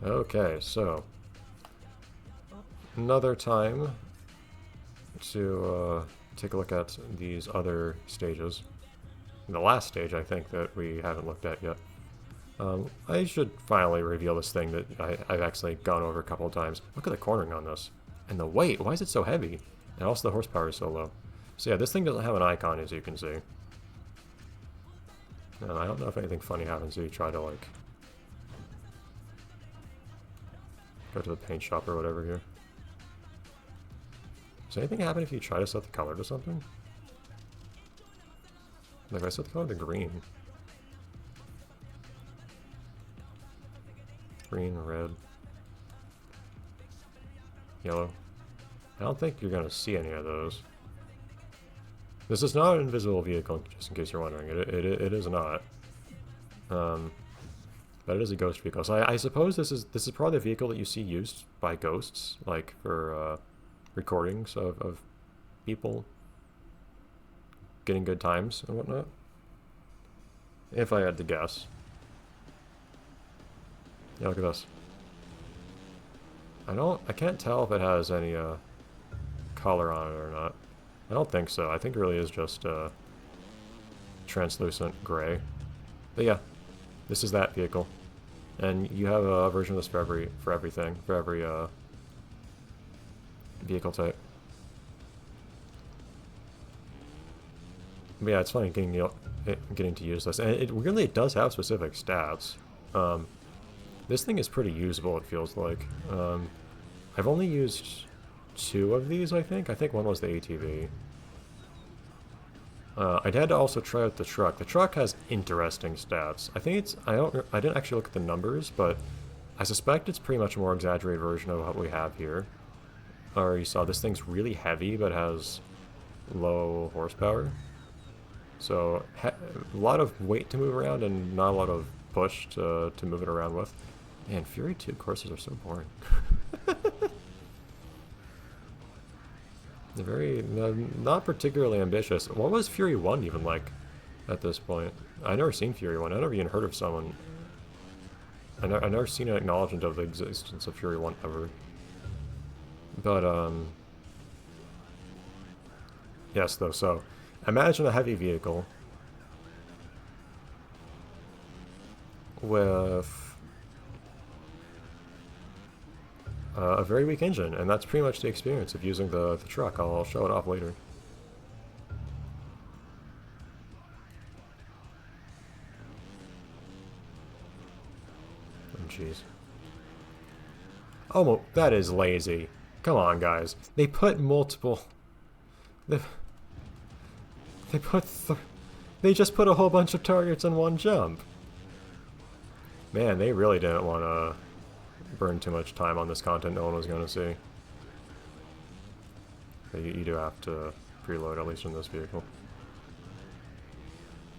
Okay, so another time to take a look at these other stages. The last stage, I think, that we haven't looked at yet. I should finally reveal this thing that I've actually gone over a couple of times. Look at the cornering on this. And the weight, why is it so heavy? And also the horsepower is so low. So yeah, this thing doesn't have an icon, as you can see. And I don't know if anything funny happens if you try to, like, go to the paint shop or whatever here. Does anything happen if you try to set the color to something? Like, if I set the color to green. Green, red, yellow. I don't think you're going to see any of those. This is not an invisible vehicle, just in case you're wondering. It is not. But it is a ghost vehicle. So I suppose this is probably the vehicle that you see used by ghosts, like for recordings of people getting good times and whatnot. If I had to guess. Yeah, look at this. I can't tell if it has any color on it or not. I don't think so. I think it really is just translucent gray. But yeah, this is that vehicle. And you have a version of this for every vehicle type. But yeah, it's funny getting to use this. And it really does have specific stats. This thing is pretty usable, it feels like. I've only used 2 of these, I think. I think one was the ATV. I had to also try out the truck. The truck has interesting stats. I think it's... I didn't actually look at the numbers, but I suspect it's pretty much a more exaggerated version of what we have here. Or you saw this thing's really heavy, but has low horsepower. So, a lot of weight to move around and not a lot of push to move it around with. Man, Fury 2 courses are so boring. They're very, not particularly ambitious. What was Fury 1 even like at this point? I've never seen Fury 1. I've never even heard of someone. I've never seen an acknowledgement of the existence of Fury 1 ever. But, yes, though, so imagine a heavy vehicle with a very weak engine, and that's pretty much the experience of using the truck. I'll show it off later. Oh, jeez. Oh, that is lazy. Come on, guys. They put multiple... They just put a whole bunch of targets in one jump. Man, they really didn't want to burn too much time on this content no one was going to see. But you do have to preload, at least in this vehicle.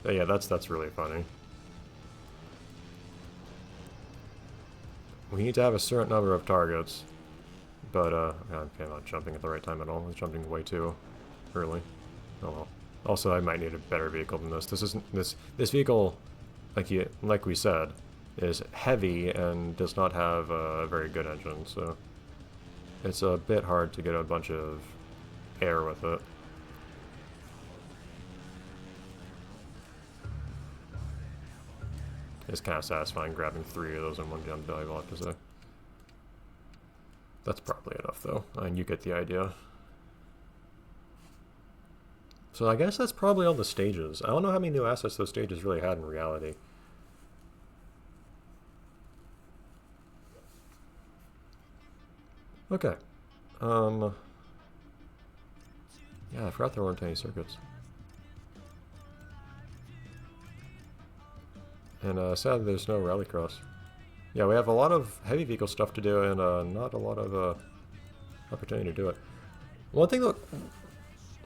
But yeah, that's really funny. We need to have a certain number of targets, but I'm not jumping at the right time at all. I'm jumping way too early. Oh well. Also, I might need a better vehicle than this. This vehicle, like we said, is heavy and does not have a very good engine, so it's a bit hard to get a bunch of air with it. It's kind of satisfying grabbing 3 of those in one jump, I will have to say. That's probably enough, though, and you get the idea. So I guess that's probably all the stages. I don't know how many new assets those stages really had in reality. Okay. Yeah, I forgot there weren't any circuits. And sadly there's no rallycross. Yeah, we have a lot of heavy vehicle stuff to do and not a lot of opportunity to do it. One thing that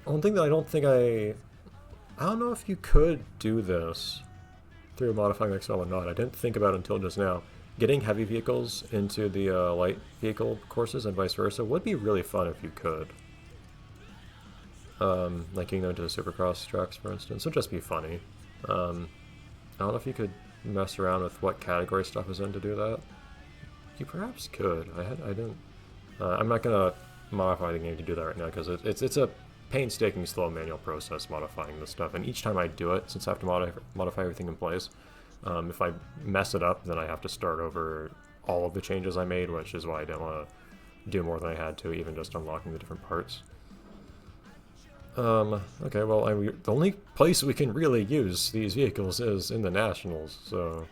I don't know if you could do this through modifying XL or not. I didn't think about it until just now. Getting heavy vehicles into the light vehicle courses and vice versa would be really fun if you could. Like getting them into the supercross tracks, for instance, would just be funny. I don't know if you could mess around with what category stuff is in to do that. You perhaps could. I didn't. I'm not gonna modify the game to do that right now because it's a painstaking, slow manual process modifying this stuff. And each time I do it, since I have to modify everything in place, if I mess it up, then I have to start over all of the changes I made, which is why I didn't want to do more than I had to, even just unlocking the different parts. Okay, well, the only place we can really use these vehicles is in the Nationals, so...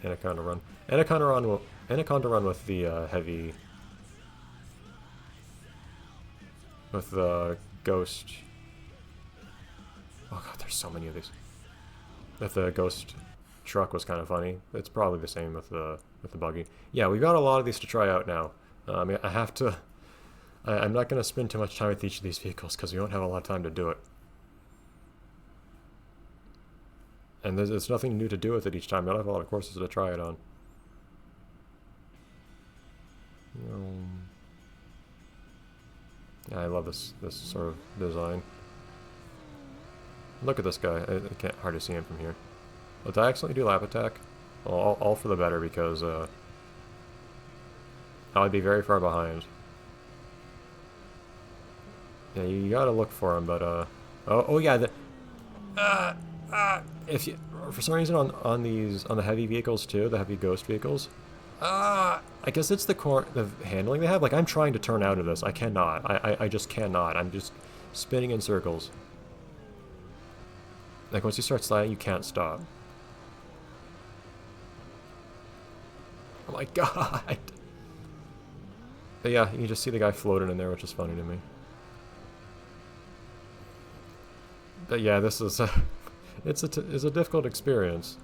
Anaconda Run. Anaconda Run with the heavy... With the Ghost... Oh god, there's so many of these. With the Ghost truck was kind of funny. It's probably the same with the buggy. Yeah, we've got a lot of these to try out now. I have to... I'm not going to spend too much time with each of these vehicles because we won't have a lot of time to do it. And there's nothing new to do with it each time. I don't have a lot of courses to try it on. Yeah, I love this sort of design. Look at this guy. I can't hardly see him from here. Did I accidentally do lap attack? Well, all for the better because I'd be very far behind. Yeah, you gotta look for him, but oh yeah, if you for some reason on the heavy vehicles too, the heavy ghost vehicles, I guess it's the handling they have. Like I'm trying to turn out of this, I cannot. I just cannot. I'm just spinning in circles. Like once you start sliding, you can't stop. Oh my god. But yeah, you can just see the guy floating in there, which is funny to me. But yeah, this is it's a difficult experience.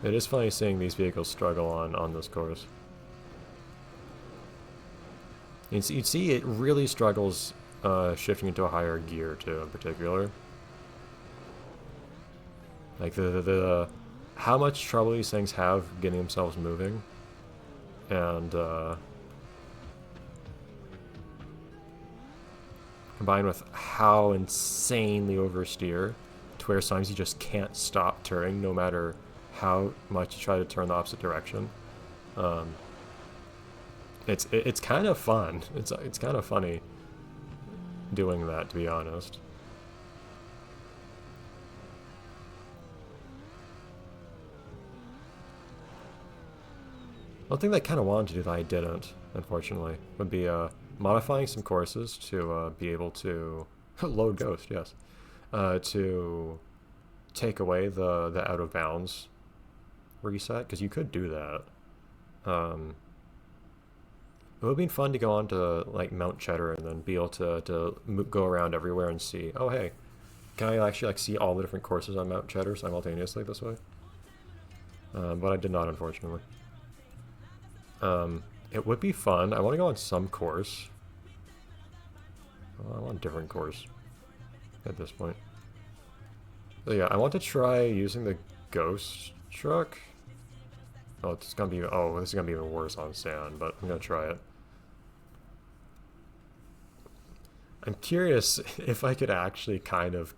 It is funny seeing these vehicles struggle on this course. You'd see it really struggles shifting into a higher gear too, in particular. Like the how much trouble these things have getting themselves moving, and combined with how insanely oversteer, to where sometimes you just can't stop turning no matter how much you try to turn the opposite direction. It's kind of fun. It's kind of funny doing that, to be honest. One thing that I kind of wanted to do that I didn't, unfortunately, would be modifying some courses to be able to load Ghost, yes, to take away the out of bounds reset, because you could do that. It would have been fun to go on to like Mount Cheddar and then be able to go around everywhere and see, oh hey, can I actually like see all the different courses on Mount Cheddar simultaneously this way? But I did not, unfortunately. It would be fun. I want to go on some course. Well, I want a different course at this point. So yeah, I want to try using the ghost truck. Oh, it's gonna be. Oh, this is gonna be even worse on sand, but I'm gonna try it. I'm curious if I could actually kind of.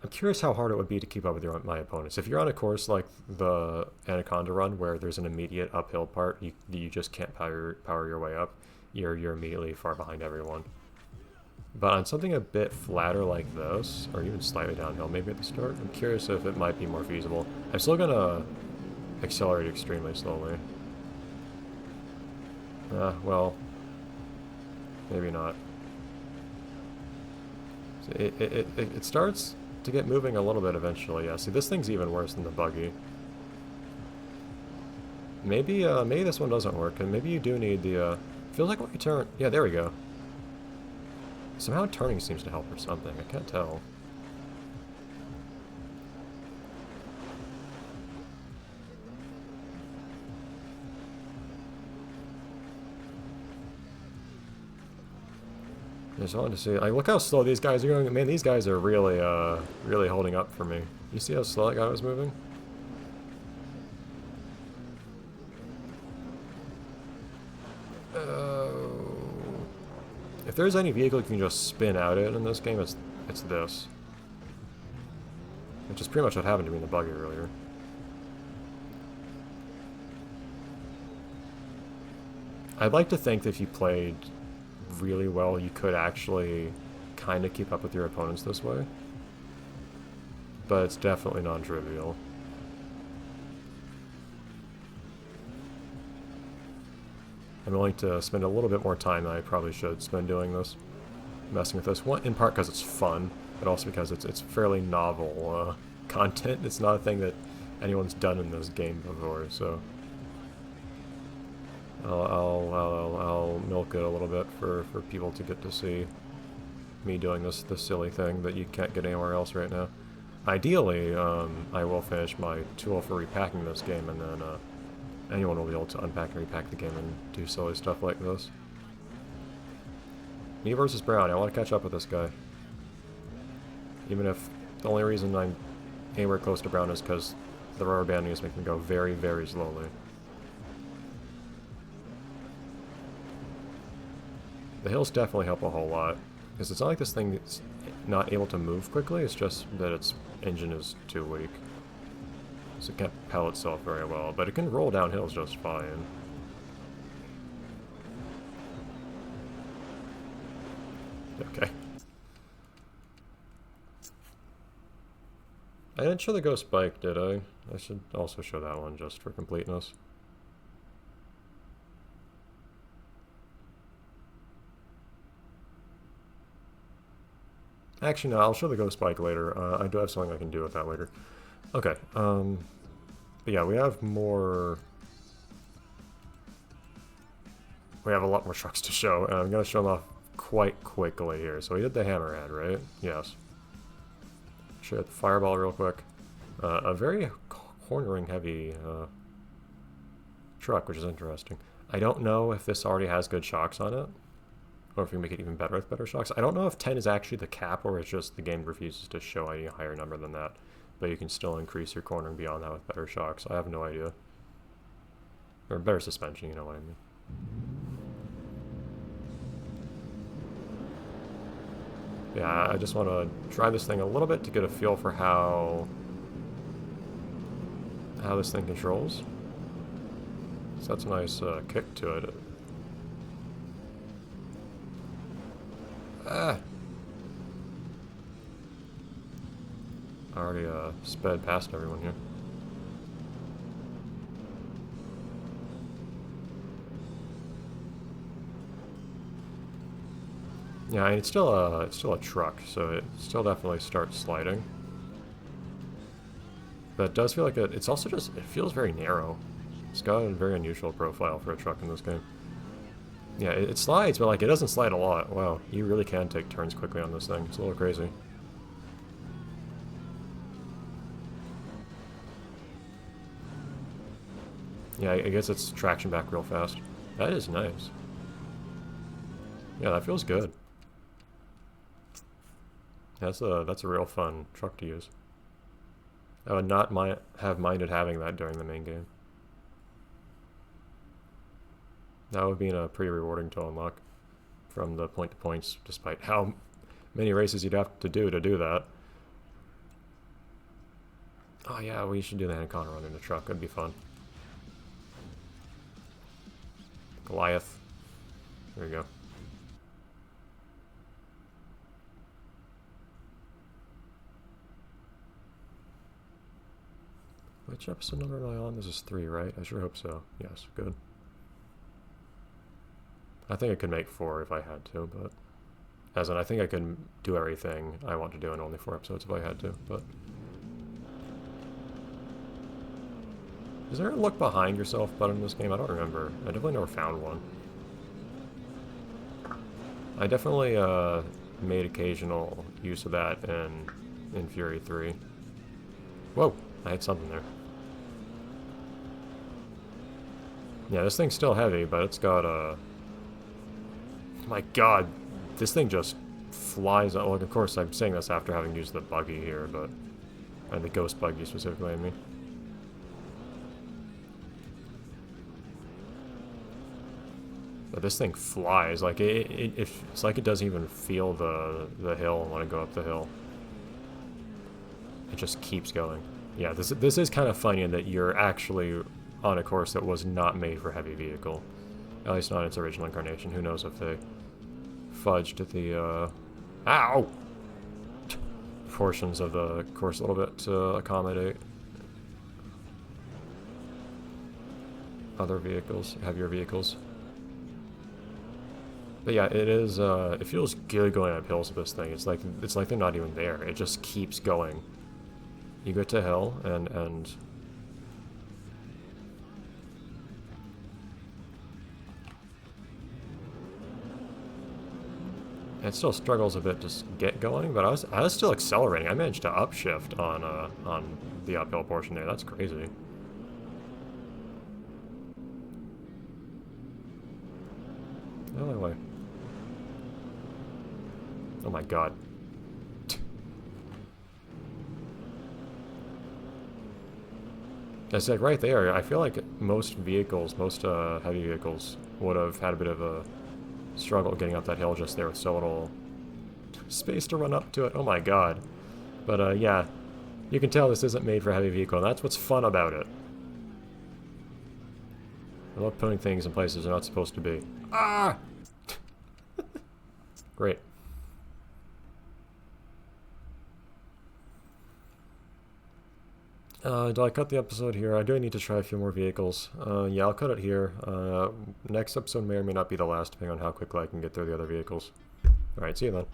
I'm curious how hard it would be to keep up with my opponents. If you're on a course like the Anaconda Run, where there's an immediate uphill part, you just can't power your way up, you're immediately far behind everyone. But on something a bit flatter like this, or even slightly downhill maybe at the start, I'm curious if it might be more feasible. I'm still gonna accelerate extremely slowly. Well, maybe not. So it starts to get moving a little bit eventually. Yeah, see, this thing's even worse than the buggy. Maybe maybe this one doesn't work, and maybe you do need the feels like when you turn, yeah, there we go. Somehow turning seems to help or something, I can't tell. I just wanted to see, like, look how slow these guys are going. Man, these guys are really, really holding up for me. You see how slow that guy was moving? If there's any vehicle you can just spin out in this game, it's this. Which is pretty much what happened to me in the buggy earlier. I'd like to think that if you played really well, you could actually kind of keep up with your opponents this way. But it's definitely non-trivial. I'm willing to spend a little bit more time than I probably should spend doing this. Messing with this. One, in part because it's fun, but also because it's fairly novel content. It's not a thing that anyone's done in this game before, so... I'll milk it a little bit for people to get to see me doing this silly thing that you can't get anywhere else right now. Ideally, I will finish my tool for repacking this game, and then anyone will be able to unpack and repack the game and do silly stuff like this. Me versus Brown, I want to catch up with this guy. Even if the only reason I'm anywhere close to Brown is because the rubber banding is making me go very, very slowly. The hills definitely help a whole lot, because it's not like this thing is not able to move quickly, it's just that its engine is too weak. So it can't propel itself very well, but it can roll down hills just fine. Okay. I didn't show the ghost bike, did I? I should also show that one just for completeness. Actually, no, I'll show the ghost bike later. I do have something I can do with that later. Okay, but yeah, we have more... We have a lot more trucks to show, and I'm going to show them off quite quickly here. So we did the hammerhead, right? Yes. Show the fireball real quick. A very cornering heavy truck, which is interesting. I don't know if this already has good shocks on it, or if we can make it even better with better shocks. I don't know if 10 is actually the cap, or it's just the game refuses to show any higher number than that. But you can still increase your cornering beyond that with better shocks. I have no idea. Or better suspension, you know what I mean. Yeah, I just want to try this thing a little bit to get a feel for how this thing controls. So that's a nice kick to it. Ah! I already sped past everyone here. Yeah, it's still a truck, so it still definitely starts sliding. But it does feel like it's also just, it feels very narrow. It's got a very unusual profile for a truck in this game. Yeah, it slides, but like it doesn't slide a lot. Wow, you really can take turns quickly on this thing. It's a little crazy. Yeah, I guess it's traction back real fast. That is nice. Yeah, that feels good. That's a real fun truck to use. I would not have minded having that during the main game. That would be pretty rewarding to unlock from the point to points, despite how many races you'd have to do that. Oh yeah, we should do the Anaconda run in the truck. It'd be fun. Goliath. There we go. Which episode number am I on? This is 3, right? I sure hope so. Yes, good. I think I could make 4 if I had to, but... As in, I think I could do everything I want to do in only 4 episodes if I had to, but... Is there a look behind yourself button in this game? I don't remember. I definitely never found one. I definitely made occasional use of that in Fury 3. Whoa! I had something there. Yeah, this thing's still heavy, but it's got a... My god, this thing just flies out. Well, of course, I'm saying this after having used the buggy here, but... And the ghost buggy specifically, I mean. But this thing flies, like, it's like it doesn't even feel the hill when I go up the hill. It just keeps going. Yeah, this is kind of funny in that you're actually on a course that was not made for heavy vehicle. At least not in its original incarnation. Who knows if they fudged the, ow! Portions of the course a little bit to accommodate other vehicles, heavier vehicles. But yeah, it is, it feels good going up hills with this thing. It's like they're not even there. It just keeps going. You get to hill, and it still struggles a bit to get going, but I was still accelerating. I managed to upshift on the uphill portion there. That's crazy. No way. Oh my god. It's like right there. I feel like most vehicles, most heavy vehicles, would have had a bit of a struggle getting up that hill just there with so little space to run up to it. Oh my god. But yeah, you can tell this isn't made for a heavy vehicle, and that's what's fun about it. I love putting things in places they're not supposed to be. Ah! Great. Do I cut the episode here? I do need to try a few more vehicles. Yeah, I'll cut it here. Next episode may or may not be the last, depending on how quickly I can get through the other vehicles. Alright, see you then.